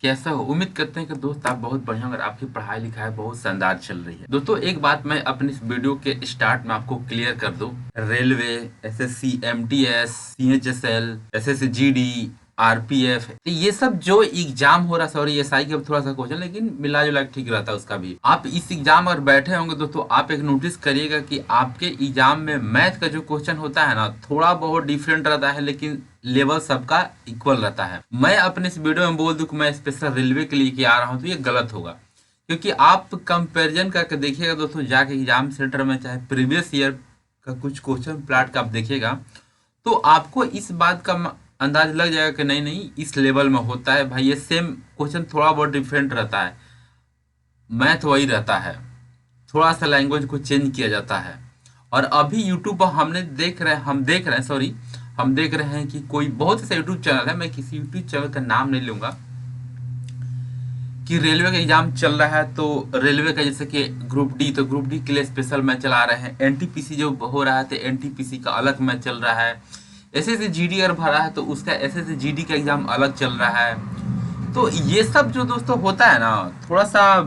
कैसा हो? उम्मीद करते हैं कि दोस्त आप बहुत बढ़िया और आपकी पढ़ाई लिखाई बहुत शानदार चल रही है। दोस्तों एक बात मैं अपनी इस वीडियो के स्टार्ट में आपको क्लियर कर दूं। Railway, SSC, MTS, CHSL, SSC GD, RPF, तो ये सब जो एग्जाम हो रहा है, सॉरी एसआई का थोड़ा सा क्वेश्चन, लेकिन मिला जुला के ठीक रहता है उसका भी। आप इस एग्जाम अगर बैठे होंगे दोस्तों, आप एक नोटिस करिएगा कि आपके एग्जाम में मैथ का जो क्वेश्चन होता है ना, थोड़ा बहुत डिफरेंट रहता है, लेकिन लेवल सबका इक्वल रहता है। मैं अपने इस वीडियो में बोल दूं कि मैं स्पेशल रेलवे के लिए के आ रहा हूं, तो ये गलत होगा। क्योंकि आप कंपैरिजन करके देखिएगा दोस्तों, जाके एग्जाम सेंटर में, चाहे प्रीवियस ईयर का कुछ क्वेश्चन प्लाट का आप देखिएगा, तो आपको इस बात का अंदाज लग जाएगा कि नहीं नहीं इस लेवल में होता है भाई। ये सेम क्वेश्चन थोड़ा बहुत डिफरेंट रहता है, मैथ वही रहता है, थोड़ा सा लैंग्वेज को चेंज किया जाता है। और अभी यूट्यूब पर हम देख रहे हैं कि कोई बहुत ऐसा यूट्यूब चैनल है, मैं किसी यूट्यूब चैनल का नाम नहीं लूंगा, कि रेलवे का एग्जाम चल रहा है। तो रेलवे का जैसे कि ग्रुप डी, तो ग्रुप डी के लिए स्पेशल मैच चला रहे हैं। एनटीपीसी जो हो रहा है तो एनटीपीसी का अलग मैच चल रहा है। एसएससी जीडी अगर भरा है तो उसका एसएससी जीडी का एग्जाम अलग चल रहा है। तो ये सब जो दोस्तों होता है ना, थोड़ा सा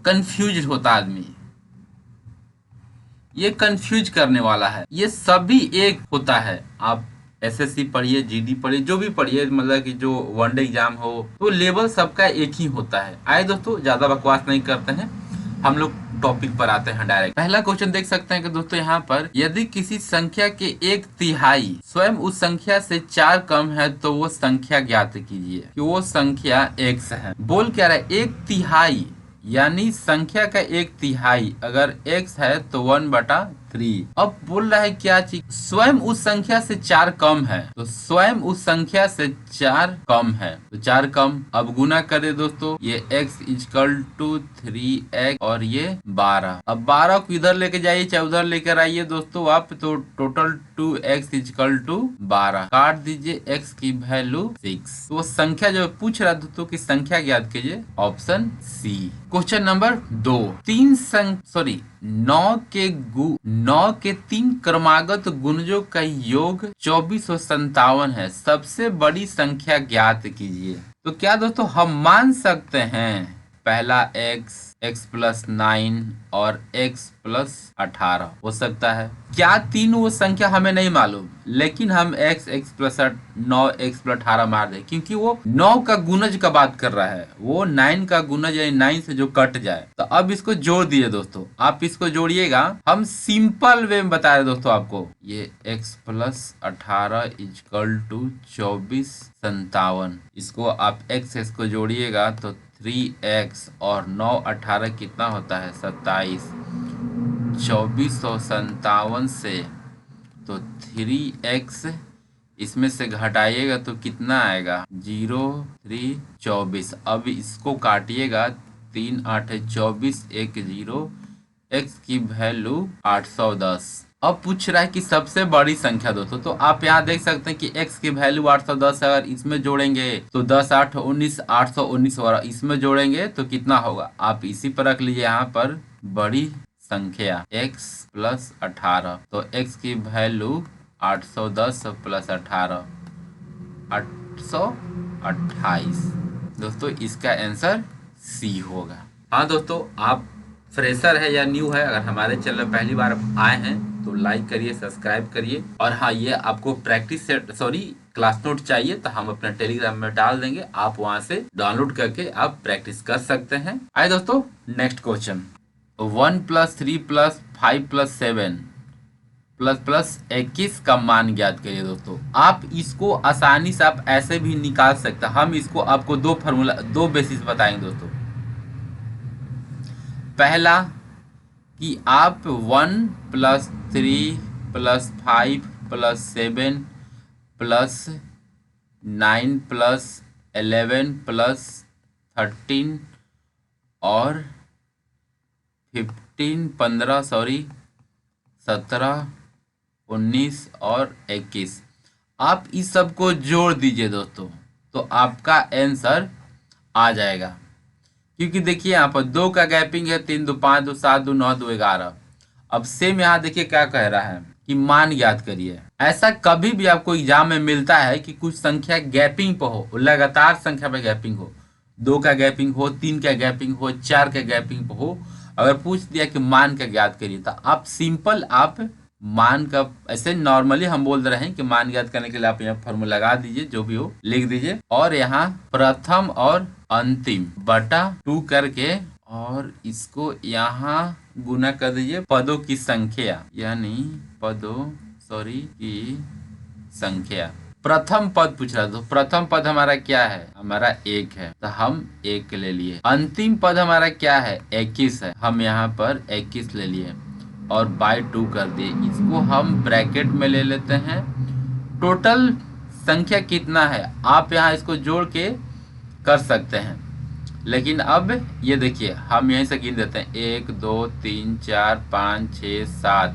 कंफ्यूज होता आदमी, ये कंफ्यूज करने वाला है। ये सभी एक होता है। आप एसएससी पढ़िए, जीडी पढ़िए, जो भी पढ़िए, मतलब कि जो वनडे एग्जाम हो, तो लेवल सबका एक ही होता है। आए दोस्तों, ज्यादा बकवास नहीं करते हैं, हम लोग टॉपिक पर आते हैं डायरेक्ट। पहला क्वेश्चन देख सकते हैं कि दोस्तों यहाँ पर, यदि किसी संख्या के 1/3 स्वयं उस संख्या से 4 कम है तो वो संख्या ज्ञात कीजिए कि वो संख्या x है। बोल क्या रहा है? 1/3 यानी संख्या का 1/3 अगर x है तो 1/3। अब बोल रहा है क्या चीज? स्वयं उस संख्या से 4 कम है, तो स्वयं उस संख्या से 4 कम है, तो 4 कम। अब गुना करे दोस्तों, ये x = 3x और ये 12। अब 12 को इधर लेके जाइए चाहे उधर लेकर आइए दोस्तों आप, तो टोटल 2x = 12। काट दीजिए, x की वैल्यू 6। तो वो संख्या जो पूछ रहा दोस्तों की संख्या ज्ञात कीजिए, ऑप्शन सी। क्वेश्चन नंबर 2, 9 के 3 क्रमागत गुणजों का योग 2457 है, सबसे बड़ी संख्या ज्ञात कीजिए। तो क्या दोस्तों हम मान सकते हैं, पहला x+9 और x+18 हो सकता है क्या? तीन वो संख्या हमें नहीं मालूम, लेकिन हम x+9 x+18 मार दे, क्योंकि वो 9 का गुणज का बात कर रहा है, वो 9 का गुणज यानी 9 से जो कट जाए। तो अब इसको जोड़ दिए दोस्तों, आप इसको जोड़िएगा। हम सिंपल वे में बता रहे दोस्तों आपको, ये x+18 = 2457। इसको आप x को जोड़िएगा तो 3x और 9 18 कितना होता है? 27। 2457 से तो 3x इसमें से घटाइएगा तो कितना आएगा? 0 3 24। अब इसको काटिएगा, 3 8 24, 1 0, x की वैल्यू 810। अब पूछ रहा है कि सबसे बड़ी संख्या दोस्तों, तो आप यहाँ देख सकते हैं कि x की वैल्यू 810 है। अगर इसमें जोड़ेंगे तो 10 8 19, 819 और इसमें जोड़ेंगे तो कितना होगा? आप इसी पर रख लीजिए यहाँ पर बड़ी संख्या x+18, तो x की वैल्यू 810 + 18 828। दोस्तों इसका आंसर सी होगा। हाँ दोस्तों, आप फ्रेशर है या न्यू है, अगर हमारे चैनल में पहली बार आए हैं तो लाइक करिए, सब्सक्राइब करिए। और हाँ, ये आपको प्रैक्टिस सेट क्लास नोट चाहिए तो हम अपने टेलीग्राम में डाल देंगे, आप वहां से डाउनलोड करके आप प्रैक्टिस कर सकते हैं। आइए दोस्तों नेक्स्ट क्वेश्चन, 1 + 3 + 5 + 7 + 21 का मान ज्ञात करिए। दोस्तों आप इसको आसानी से आप ऐसे भी निकाल सकते हैं। हम इसको आपको दो बेसिस बताएंगे दोस्तों। पहला कि आप 1 + 3 + 5 + 7 + 9 + 11 + 13 और 15 17 19 और 21, आप इस सब को जोड़ दीजिए दोस्तों, तो आपका आंसर आ जाएगा। क्योंकि देखिए यहाँ पर 2 का गैपिंग है, 3 2 5 2 7 2 9 2 11। अब सेम यहाँ देखिए क्या कह रहा है कि मान याद करिए। ऐसा कभी भी आपको एग्जाम में मिलता है कि कुछ संख्या गैपिंग पर हो, लगातार संख्या पे गैपिंग हो, 2 का गैपिंग हो, 3 का गैपिंग हो, 4 का गैपिंग हो, अगर पूछ दिया कि मान का ज्ञात करिए तो आप सिंपल आप मान का ऐसे नॉर्मली हम बोल रहे हैं कि मान ज्ञात करने के लिए आप यहाँ फॉर्मूला लगा दीजिए, जो भी हो लिख दीजिए, और यहाँ प्रथम और अंतिम बटा 2 करके और इसको यहाँ गुना कर दीजिए पदों की संख्या, यानी पदों की संख्या। प्रथम पद पूछ रहा था, तो प्रथम पद हमारा क्या है, हमारा 1 है, तो हम 1 ले लिए। अंतिम पद हमारा क्या है, 21 है, हम यहाँ पर 21 ले लिए और बाय 2 कर दिए। इसको हम ब्रैकेट में ले लेते हैं। टोटल संख्या कितना है आप यहाँ इसको जोड़ के कर सकते हैं, लेकिन अब ये देखिए हम यहीं से गिन देते हैं 1 2 3 4 5 6 7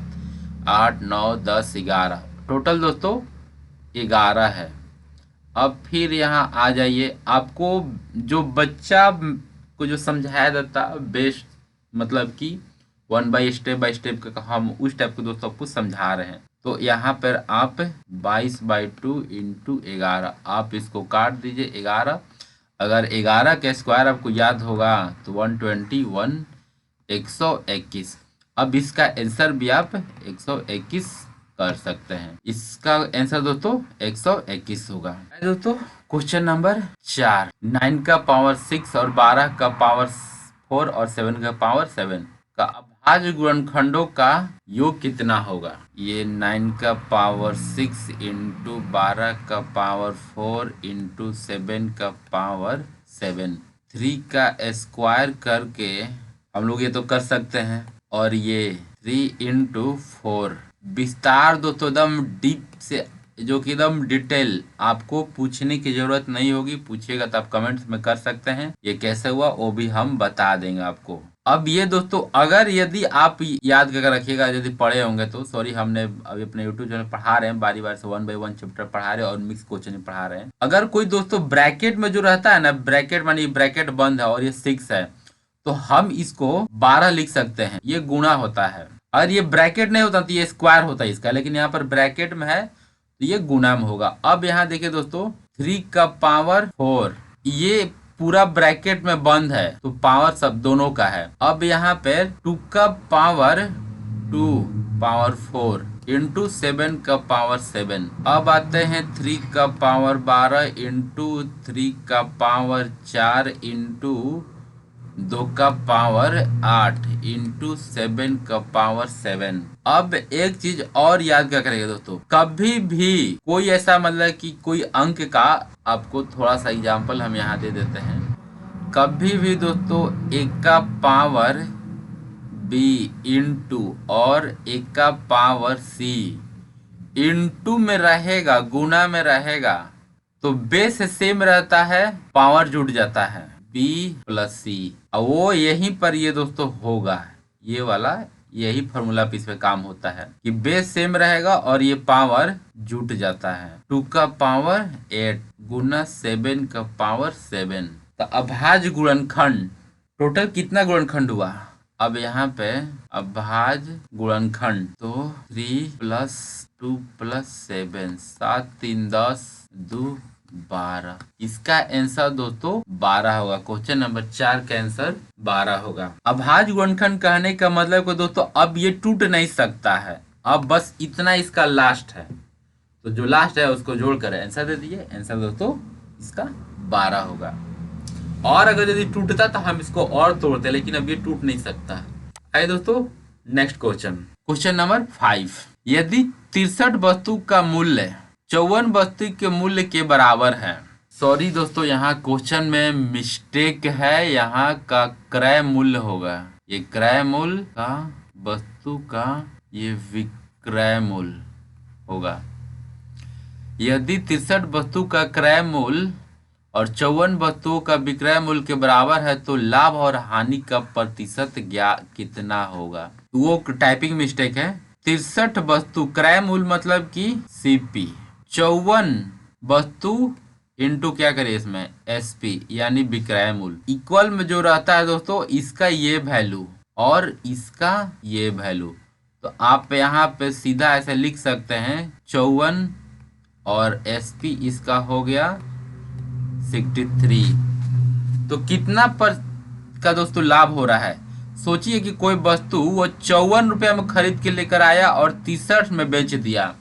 8 9 10 11। टोटल दोस्तों 11 है। अब फिर यहाँ आ जाइए, आपको जो बच्चा को जो समझाया जाता बेस्ट, मतलब कि 1 बाई स्टेप का हम उस टाइप के दोस्तों आपको समझा रहे हैं। तो यहाँ पर आप 22/2 इंटू 11 आप इसको काट दीजिए 11। अगर 11 का स्क्वायर आपको याद होगा तो 121 121। अब इसका आंसर भी आप 121 कर सकते हैं। इसका आंसर दोस्तों 121 होगा। दोस्तों क्वेश्चन नंबर 4, 9 का पावर 6 और 12 का पावर 4 और 7 का पावर 7 का अभाज्य गुणनखंडों का योग कितना होगा। ये 9 का पावर 6 इंटू 12 का पावर 4 इंटू 7 का पावर 7, 3 का स्क्वायर करके हम लोग ये तो कर सकते हैं, और ये 3 इंटू 4 विस्तार दोस्तों एकदम डीप से, जो कि एकदम डिटेल आपको पूछने की जरूरत नहीं होगी। पूछिएगा तो आप कमेंट्स में कर सकते हैं ये कैसे हुआ, वो भी हम बता देंगे आपको। अब ये दोस्तों अगर यदि आप याद करके रखिएगा, यदि पढ़े होंगे तो, सॉरी हमने अभी अपने यूट्यूब चैनल पढ़ा रहे हैं, बारी बारी से 1 बाई 1 चैप्टर पढ़ा रहे हैं और मिक्स क्वेश्चन पढ़ा रहे हैं। अगर कोई दोस्तों ब्रैकेट में जो रहता है ना, ब्रैकेट मानी ब्रैकेट बंद है और ये 6 है, तो हम इसको 12 लिख सकते हैं, ये गुणा होता है। और ये ब्रैकेट नहीं होता तो ये स्क्वायर होता है इसका, लेकिन यहाँ पर ब्रैकेट में है तो ये गुणा में होगा। अब यहाँ देखिए दोस्तों 3 का पावर 4 ये पूरा ब्रैकेट में बंद है तो पावर सब दोनों का है। अब यहाँ पे 2 का पावर 2 पावर 4 इंटू 7 का पावर 7। अब आते हैं 3 का पावर 12 इंटू 3 का पावर 4 इंटू 2 का पावर 8 इंटू 7 का पावर 7। अब एक चीज और याद क्या करेंगे दोस्तों, कभी भी कोई ऐसा मतलब कि कोई अंक का आपको थोड़ा सा एग्जांपल हम यहाँ दे देते हैं। कभी भी दोस्तों 1 का पावर b इंटू और 1 का पावर c इंटू में रहेगा, गुना में रहेगा, तो बेस सेम रहता है, पावर जुड़ जाता है b प्लस c। और वो यहीं पर ये दोस्तों होगा, ये वाला यही फॉर्मूला पे इस पे काम होता है कि बेस सेम रहेगा और ये पावर जुट जाता है। 2 का पावर 8 गुना 7 का पावर 7। तो अभाज्य गुणनखंड टोटल कितना गुणनखंड हुआ। अब यहाँ पे अभाज्य गुणनखंड तो 3 प्लस 2 प्लस 7 7 3 10 2 12। इसका आंसर दोस्तों 12 होगा। क्वेश्चन नंबर 4 का आंसर 12 होगा। अभाज्य गुणनखंड कहने का मतलब को दोस्तों अब ये टूट नहीं सकता है, अब बस इतना इसका लास्ट है, तो जो लास्ट है उसको जोड़कर आंसर दे दीजिए। आंसर दोस्तों इसका 12 होगा। और अगर यदि टूटता तो हम इसको और तोड़ते, लेकिन अब ये टूट नहीं सकता। आइए दोस्तों नेक्स्ट क्वेश्चन, क्वेश्चन नंबर 5। यदि 63 वस्तु का मूल्य 54 वस्तु के मूल्य के बराबर है। सॉरी दोस्तों यहाँ क्वेश्चन में मिस्टेक है, यहाँ का क्रय मूल्य होगा, ये क्रय मूल्य का वस्तु का ये विक्रय मूल्य होगा। यदि 63 वस्तु का क्रय मूल्य और 54 वस्तुओं का विक्रय मूल्य के बराबर है तो लाभ और हानि का प्रतिशत कितना होगा। वो टाइपिंग मिस्टेक है। 63 वस्तु क्रय मूल्य मतलब कि सीपी, 54 वस्तु इंटू क्या करें इसमें एसपी यानी विक्रय मूल्य, इक्वल में जो रहता है दोस्तों इसका ये वैल्यू और इसका ये वैल्यू। तो आप यहाँ पे सीधा ऐसे लिख सकते हैं 54 और एसपी इसका हो गया 63 तो कितना पर का दोस्तों लाभ हो रहा है। सोचिए कि कोई वस्तु वो 54 रुपया में खरीद के लेकर आया और 63 में बेच दिया,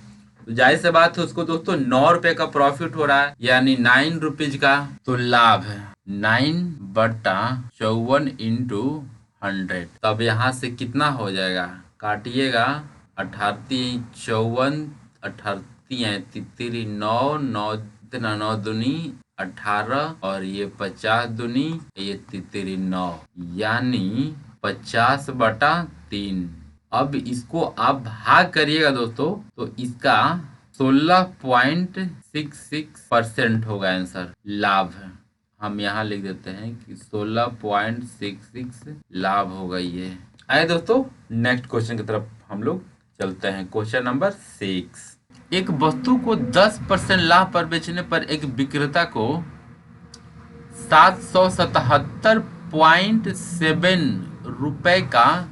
तो जाहिर सी बात है उसको दोस्तों 9 रुपए का प्रॉफिट हो रहा है, यानी 9 रुपीज का तो लाभ है। 9/54 इंटू 100, तब यहाँ से कितना हो जाएगा, काटिएगा। 18 54 18 तितरी 9 9 9 दूनी 18 और ये 50 दूनी ये तितरी 9, यानी 50/3। अब इसको आप भाग करिएगा दोस्तों, तो इसका 16.66% होगा आंसर, लाभ है। हम यहाँ लिख देते हैं कि 16.66 लाभ होगा ये। आइए दोस्तों नेक्स्ट क्वेश्चन की तरफ हम लोग चलते हैं। Question number 6। एक वस्तु को 10% लाभ पर बेचने पर एक विक्रेता को 777.7 रुपए का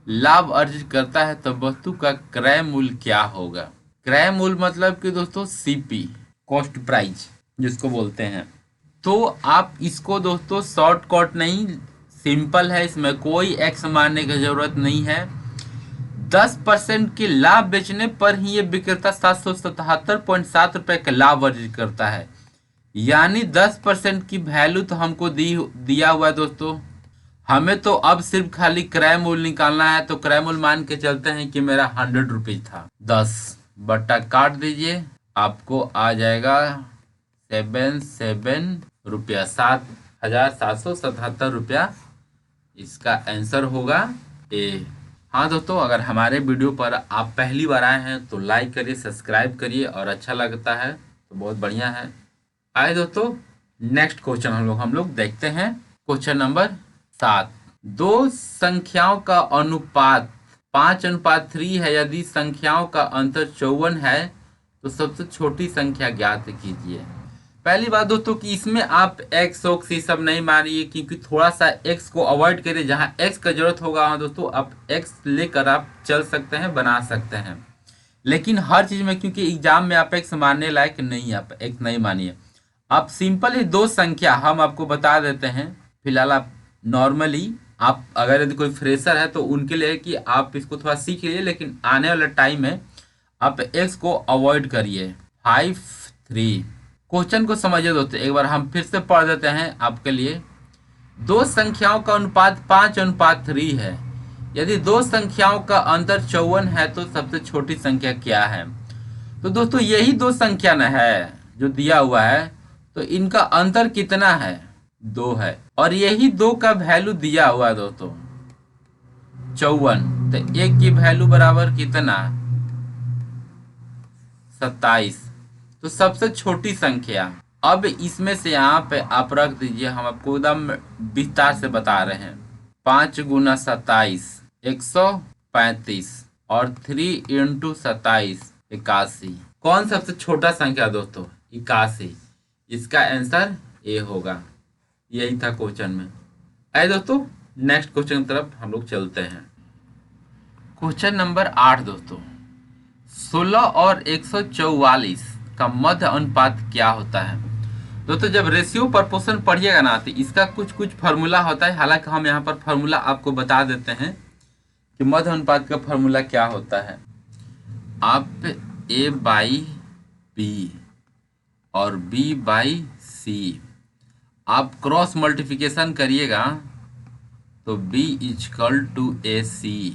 लाभ अर्जित करता है, तो वस्तु का क्रय मूल्य क्या होगा। क्रय मूल्य मतलब कि दोस्तों सीपी, कॉस्ट प्राइस जिसको बोलते हैं। तो आप इसको दोस्तों शॉर्टकट नहीं, सिंपल है, इसमें कोई एक्स मानने की जरूरत नहीं है। 10% के लाभ बेचने पर ही ये विक्रेता 777.7 रुपए का लाभ अर्जित करता है, यानी 10% की वैल्यू तो हमको दिया हुआ है दोस्तों। हमें तो अब सिर्फ खाली क्रय मूल्य निकालना है, तो क्रय मूल्य मान के चलते हैं कि मेरा 100 रुपीज था। 10 बट्टा काट दीजिए, आपको आ जाएगा 77 रुपया, 7,777 रुपया इसका आंसर होगा ए। हाँ दोस्तों, अगर हमारे वीडियो पर आप पहली बार आए हैं तो लाइक करिए, सब्सक्राइब करिए, और अच्छा लगता है तो बहुत बढ़िया है। आइए दोस्तों नेक्स्ट क्वेश्चन हम लोग देखते हैं। Question number 7। दो संख्याओं का अनुपात 5:3 है। यदि संख्याओं का अंतर 54 है तो सबसे छोटी संख्या ज्ञात कीजिए। पहली बात दोस्तों कि इसमें आप एक्स ओक्स ये सब नहीं मानिए, क्योंकि थोड़ा सा एक्स को अवॉइड करिए। जहां एक्स का जरूरत होगा वहाँ दोस्तों आप एक्स लेकर आप चल सकते हैं, बना सकते हैं, लेकिन हर चीज में क्योंकि एग्जाम में आप एक्स मानने लायक नहीं, आप एक्स नहीं मानिए। आप सिंपल ही दो संख्या हम आपको बता देते हैं। फिलहाल आप नॉर्मली आप अगर यदि कोई फ्रेशर है तो उनके लिए कि आप इसको थोड़ा सीख लीजिए, लेकिन आने वाले टाइम में आप एक्स को अवॉइड करिए। 5 3 क्वेश्चन को समझिए दोस्तों, एक बार हम फिर से पढ़ देते हैं आपके लिए। दो संख्याओं का अनुपात 5:3 है। यदि दो संख्याओं का अंतर 54 है तो सबसे छोटी संख्या क्या है। तो दोस्तों यही दो संख्या न है जो दिया हुआ है, तो इनका अंतर कितना है, 2 है, और यही 2 का वैल्यू दिया हुआ है दोस्तों 54। तो 1 की वैल्यू बराबर कितना, 27। तो सबसे छोटी संख्या, अब इसमें से यहाँ पे आप रख दीजिए, हम आपको एकदम विस्तार से बता रहे हैं। 5 गुना 27 135 और 3 इंटू 27 81। कौन सबसे छोटा संख्या दोस्तों, 81। इसका आंसर ए होगा। यही था क्वेश्चन में। आइए दोस्तों नेक्स्ट क्वेश्चन की तरफ हम लोग चलते हैं। क्वेश्चन नंबर 8 दोस्तों, 16 और 144 का मध्य अनुपात क्या होता है। दोस्तों जब रेशियो प्रपोर्शन पढ़िएगा ना तो इसका कुछ फार्मूला होता है। हालांकि हम यहाँ पर फार्मूला आपको बता देते हैं कि मध्य अनुपात का फार्मूला क्या होता है। आप A/B और B/C आप क्रॉस मल्टीप्लिकेशन करिएगा तो B = AC,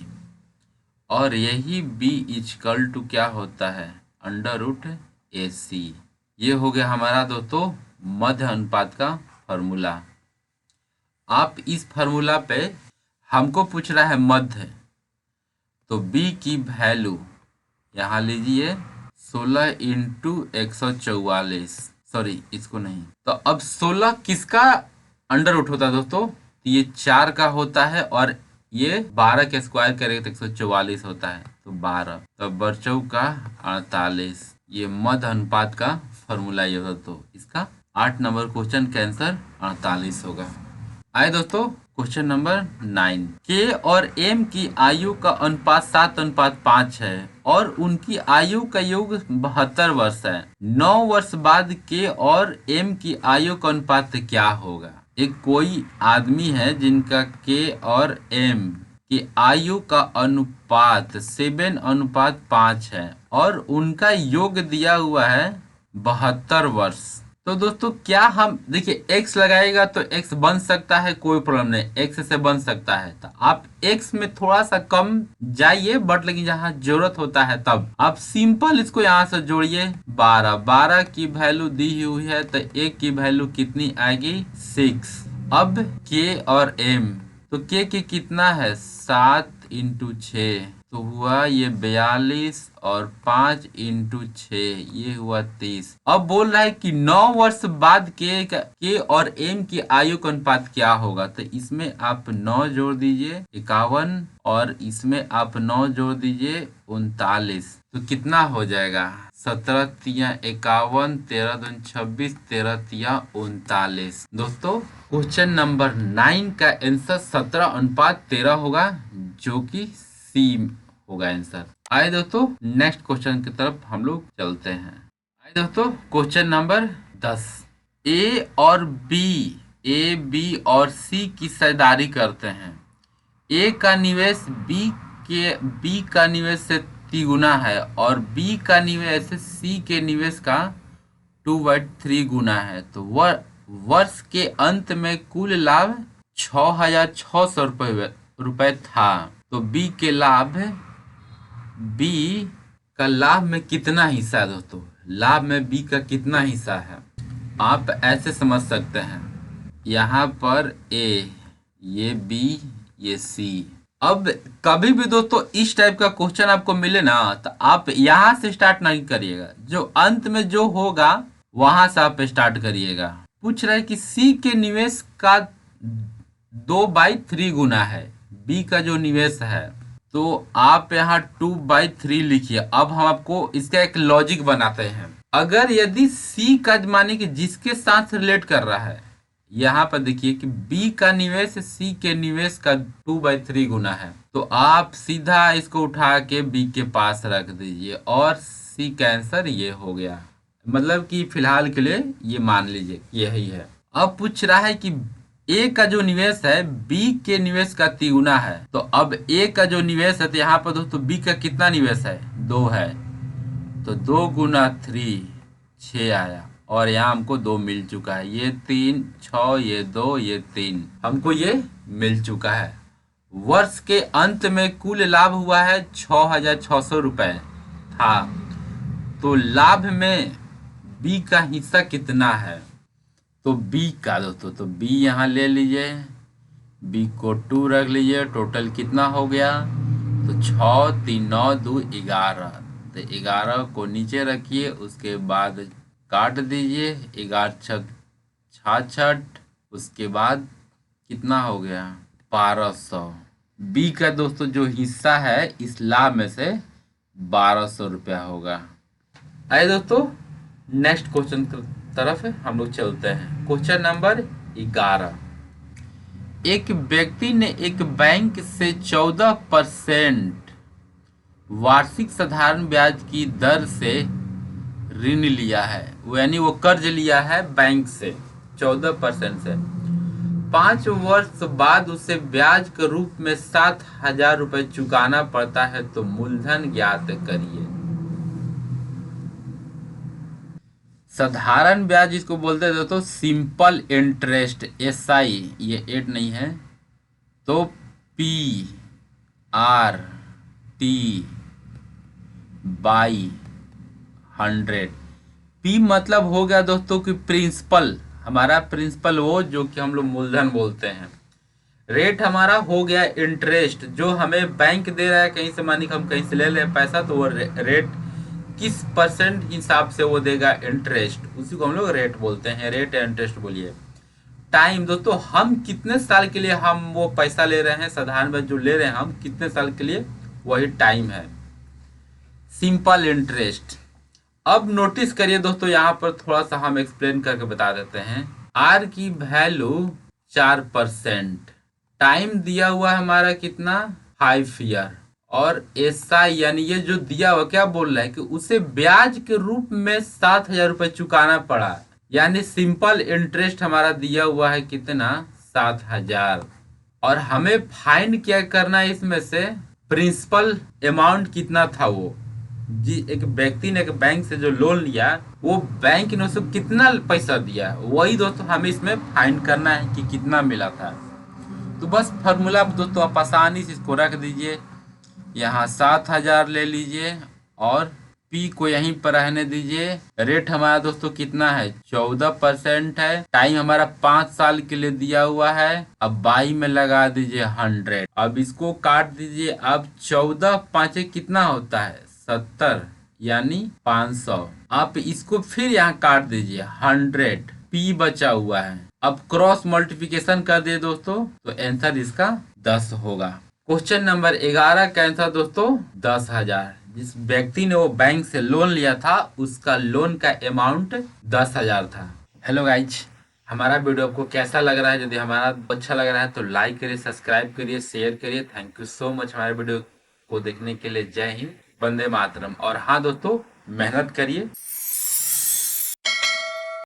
और यही B = क्या होता है, √AC। ये हो गया हमारा दोस्तों मध्य अनुपात का फॉर्मूला। आप इस फार्मूला पे हमको पूछ रहा है मध्य, तो B की वैल्यू यहाँ लीजिए 16 × 144, सॉरी इसको नहीं, तो अब 16 किसका अंडर रूट होता है दोस्तों, ये 4 का होता है, और ये 12 के स्क्वायर करेगा तो 144 होता है, तो 12, तो बर्चौ का 48। ये मध्य अनुपात का फॉर्मूला ये होता, तो इसका 8 नंबर क्वेश्चन का आंसर 48 होगा। आए दोस्तों क्वेश्चन नंबर 9। के और एम की आयु का अनुपात 7:5 है और उनकी आयु का योग 72 वर्ष है। 9 वर्ष बाद के और एम की आयु का अनुपात क्या होगा। एक कोई आदमी है जिनका के और एम की आयु का अनुपात 7:5 है और उनका योग दिया हुआ है 72 वर्ष। तो दोस्तों क्या हम देखिए x लगाएगा तो x बन सकता है, कोई प्रॉब्लम नहीं, x से बन सकता है। तो आप x में थोड़ा सा कम जाइए, बट लेकिन जहाँ जरूरत होता है तब आप सिंपल इसको यहाँ से जोड़िए। 12 की वैल्यू दी हुई है तो a की वैल्यू कितनी आएगी 6। अब k और m, तो k की कितना है 7 × 6 तो हुआ ये 42 और 5 × 6 ये हुआ 30। अब बोल रहा है कि 9 वर्ष बाद के और एम की आयु का अनुपात क्या होगा। तो इसमें आप 9 जोड़ दीजिए 51 और इसमें आप 9 जोड़ दीजिए 39। तो कितना हो जाएगा 17 तिया 51, 13 दूनी 26, 13 तिया 39। दोस्तों क्वेश्चन नंबर 9 का आंसर 17:13 होगा, जो कि सी होगा आंसर। आइए दोस्तों नेक्स्ट क्वेश्चन की तरफ हम लोग चलते हैं। आइए दोस्तों क्वेश्चन नंबर 10। ए बी और सी की साझेदारी करते हैं। ए का निवेश बी का निवेश से 3 गुना है और बी का निवेश सी के निवेश का 2/3 गुना है। तो वर्ष के अंत में कुल लाभ 6,600 रुपये था। तो बी का लाभ में कितना हिस्सा है दोस्तों, लाभ में बी का कितना हिस्सा है आप ऐसे समझ सकते हैं। यहाँ पर ए, ये बी, ये सी। अब कभी भी दोस्तों इस टाइप का क्वेश्चन आपको मिले ना तो आप यहाँ से स्टार्ट नहीं करिएगा, जो अंत में जो होगा वहां से आप स्टार्ट करिएगा। पूछ रहा है कि सी के निवेश का 2/3 गुना है बी का जो निवेश है, तो आप यहाँ 2/3 लिखिए। अब हम आपको इसका एक लॉजिक बनाते हैं। अगर यदि सी का माने कि जिसके साथ रिलेट कर रहा है, यहाँ पर देखिए कि बी का निवेश सी के निवेश का 2/3 गुना है, तो आप सीधा इसको उठा के बी के पास रख दीजिए और सी का आंसर ये हो गया। मतलब कि फिलहाल के लिए ये मान लीजिए यही है। अब पूछ रहा है कि ए का जो निवेश है बी के निवेश का 3 गुना है। तो अब ए का जो निवेश है तो यहाँ पर दोस्तों बी का कितना निवेश है 2 है, तो 2 × 3 6 आया और यहाँ हमको 2 मिल चुका है। ये 3 6 ये 2 ये 3 हमको ये मिल चुका है। वर्ष के अंत में कुल लाभ हुआ है 6,600 रुपये था। तो लाभ में बी का हिस्सा कितना है, तो बी का दोस्तों, तो बी यहाँ ले लीजिए, बी को 2 रख लीजिए। टोटल कितना हो गया, तो 6 3 9 2 11। तो 11 को नीचे रखिए, उसके बाद काट दीजिए, 11 6 66। उसके बाद कितना हो गया 1200। बी का दोस्तों जो हिस्सा है इस लाभ में से 1200 रुपया होगा। आइए दोस्तों नेक्स्ट क्वेश्चन की तरफ हम लोग चलते हैं। Question number 11। एक व्यक्ति ने एक बैंक से 14% वार्षिक साधारण ब्याज की दर से ऋण लिया है, यानी वो कर्ज लिया है बैंक से 14% से। 5 वर्ष बाद उसे ब्याज के रूप में 7,000 रुपये चुकाना पड़ता है, तो मूलधन ज्ञात करिए। साधारण ब्याज इसको बोलते हैं दोस्तों सिंपल इंटरेस्ट, SI, ये 8 नहीं है, तो PRT/100। P मतलब हो गया दोस्तों कि प्रिंसिपल, हमारा प्रिंसिपल वो जो कि हम लोग मूलधन बोलते हैं। रेट हमारा हो गया इंटरेस्ट, जो हमें बैंक दे रहा है कहीं से, मानी हम कहीं से ले रहे पैसा, तो वो रेट किस परसेंट हिसाब से वो देगा इंटरेस्ट, उसी को हम लोग रेट बोलते हैं। रेट या इंटरेस्ट बोलिए। टाइम दोस्तों हम कितने साल के लिए हम वो पैसा ले रहे हैं, साधारण ब्याज जो ले रहे हैं हम कितने साल के लिए, वही टाइम है। Simple interest. अब नोटिस करिए दोस्तों, यहाँ पर थोड़ा सा हम एक्सप्लेन करके बता देते हैं। आर की वैल्यू 4%, टाइम दिया हुआ है हमारा कितना 5 ईयर, और ऐसा यानी ये जो दिया हुआ क्या बोल रहा है कि उसे ब्याज के रूप में 7,000 रुपये चुकाना पड़ा। यानी सिंपल इंटरेस्ट हमारा दिया हुआ है कितना, 7,000। और हमें फाइंड क्या करना है इसमें से, प्रिंसिपल अमाउंट कितना था वो, जी एक व्यक्ति ने एक बैंक से जो लोन लिया, वो बैंक ने उसको कितना पैसा दिया, वही दोस्तों हमें इसमें फाइंड करना है कि कितना मिला था। तो बस फॉर्मूला दोस्तों आप आसानी से इसको रख दीजिए, यहाँ 7,000 ले लीजिए और पी को यहीं पर रहने दीजिए। रेट हमारा दोस्तों कितना है, 14% है। टाइम हमारा 5 साल के लिए दिया हुआ है। अब बाई में लगा दीजिए 100। अब इसको काट दीजिए। अब 14 पाँचे कितना होता है, 70, यानी 500। आप इसको फिर यहाँ काट दीजिए 100, पी बचा हुआ है। अब क्रॉस मल्टीप्लिकेशन कर दिए दोस्तों, तो आंसर इसका 10 होगा। क्वेश्चन नंबर 11 का आंसर दोस्तों 10,000। जिस व्यक्ति ने वो बैंक से लोन लिया था, उसका लोन का अमाउंट 10,000 था। हेलो गाइज, हमारा वीडियो आपको कैसा लग रहा है? यदि हमारा अच्छा लग रहा है तो लाइक करिए, सब्सक्राइब करिए, शेयर करिए। थैंक यू सो मच हमारे वीडियो को देखने के लिए। जय हिंद, वंदे मातरम। और हाँ दोस्तों, मेहनत करिए।